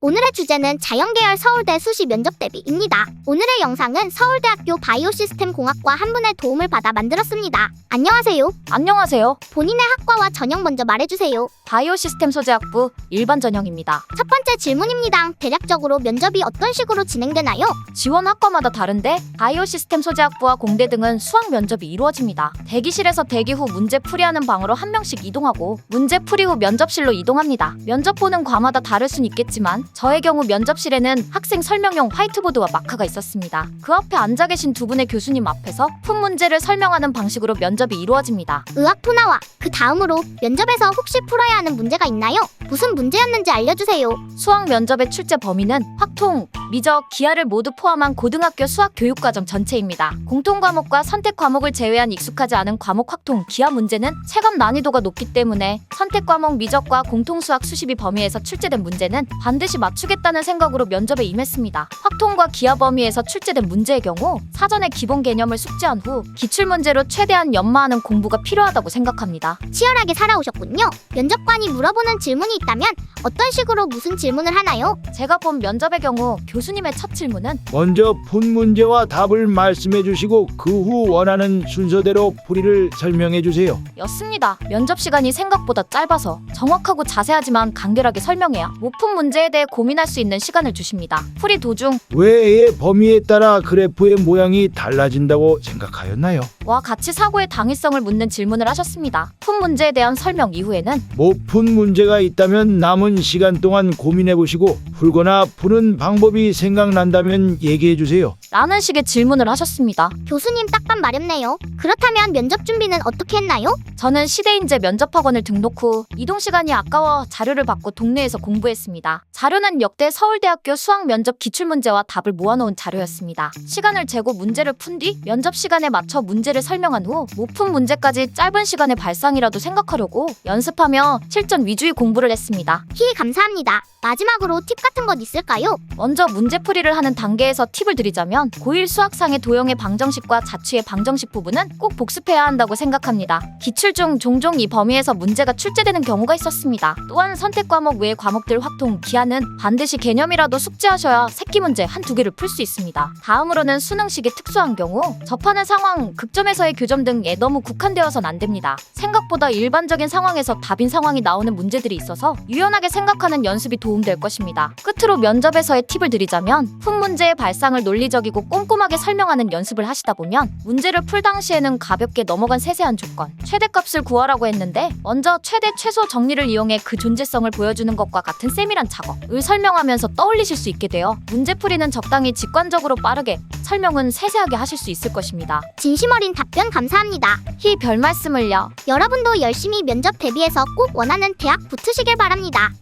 오늘의 주제는 자연계열 서울대 수시 면접 대비입니다. 오늘의 영상은 서울대학교 바이오시스템 공학과 한 분의 도움을 받아 만들었습니다. 안녕하세요. 안녕하세요. 본인의 학과와 전형 먼저 말해주세요. 바이오시스템 소재학부 일반 전형입니다. 첫 번째 질문입니다. 대략적으로 면접이 어떤 식으로 진행되나요? 지원 학과마다 다른데 바이오시스템 소재학부와 공대 등은 수학 면접이 이루어집니다. 대기실에서 대기 후 문제 풀이하는 방으로 한 명씩 이동하고 문제 풀이 후 면접실로 이동합니다. 면접 보는 과마다 다를 순 있겠지만 저의 경우 면접실에는 학생 설명용 화이트보드와 마카가 있었습니다. 그 앞에 앉아 계신 두 분의 교수님 앞에서 푼 문제를 설명하는 방식으로 면접이 이루어집니다. 의학 토나와 그 다음으로 면접에서 혹시 풀어야 하는 문제가 있나요? 무슨 문제였는지 알려주세요. 수학 면접의 출제 범위는 확통, 미적, 기하를 모두 포함한 고등학교 수학 교육과정 전체입니다. 공통 과목과 선택 과목을 제외한 익숙하지 않은 과목 확통, 기하 문제는 체감 난이도가 높기 때문에 선택 과목 미적과 공통 수학 수십이 범위에서 출제된 문제는 반드시 맞추겠다는 생각으로 면접에 임했습니다. 확통과 기하 범위에서 출제된 문제의 경우 사전에 기본 개념을 숙지한 후 기출문제로 최대한 연마하는 공부가 필요하다고 생각합니다. 치열하게 살아오셨군요. 면접관이 물어보는 질문이 있다면 어떤 식으로 무슨 질문을 하나요? 제가 본 면접의 경우 교수님의 첫 질문은 먼저 푼 문제와 답을 말씀해 주시고 그 후 원하는 순서대로 풀이를 설명해 주세요. 였습니다. 면접 시간이 생각보다 짧아서 정확하고 자세하지만 간결하게 설명해야 못 푼 문제에 대해 고민할 수 있는 시간을 주십니다. 풀이 도중 왜의 범위에 따라 그래프의 모양이 달라진다고 생각하였나요? 와 같이 사고의 당위성을 묻는 질문을 하셨습니다. 푼 문제에 대한 설명 이후에는 못 푼 문제가 있다면 남은 시간 동안 고민해 보시고 풀거나 푸는 방법이 생각난다면 얘기해 주세요. 라는 식의 질문을 하셨습니다. 교수님 딱밤 마렵네요. 그렇다면 면접 준비는 어떻게 했나요? 저는 시대인재 면접학원을 등록 후 이동 시간이 아까워 자료를 받고 동네에서 공부했습니다. 자료는 역대 서울대학교 수학 면접 기출문제와 답을 모아놓은 자료였습니다. 시간을 재고 문제를 푼 뒤 면접 시간에 맞춰 문제를 설명한 후 못 푼 문제까지 짧은 시간의 발상이라도 생각하려고 연습하며 실전 위주의 공부를 했습니다. 감사합니다. 마지막으로 팁 같은 것 있을까요? 먼저 문제풀이를 하는 단계에서 팁을 드리자면 고1 수학상의 도형의 방정식과 자취의 방정식 부분은 꼭 복습해야 한다고 생각합니다. 기출 중 종종 이 범위에서 문제가 출제되는 경우가 있었습니다. 또한 선택 과목 외의 과목들 확통, 기하는 반드시 개념이라도 숙지하셔야 새끼 문제 한두 개를 풀 수 있습니다. 다음으로는 수능식이 특수한 경우 접하는 상황, 극점에서의 교점 등에 너무 국한되어선 안 됩니다. 생각보다 일반적인 상황에서 답인 상황이 나오는 문제들이 있어서 유연하게 생각하는 연습이 도움될 것입니다. 끝으로 면접에서의 팁을 드리자면 푼 문제의 발상을 논리적이고 꼼꼼하게 설명하는 연습을 하시다 보면 문제를 풀 당시에는 가볍게 넘어간 세세한 조건, 최대값을 구하라고 했는데 먼저 최대 최소 정리를 이용해 그 존재성을 보여주는 것과 같은 세밀한 작업을 설명하면서 떠올리실 수 있게 되어 문제풀이는 적당히 직관적으로 빠르게, 설명은 세세하게 하실 수 있을 것입니다. 진심 어린 답변 감사합니다. 별말씀을요. 여러분도 열심히 면접 대비해서 꼭 원하는 대학 붙으시길 바랍니다.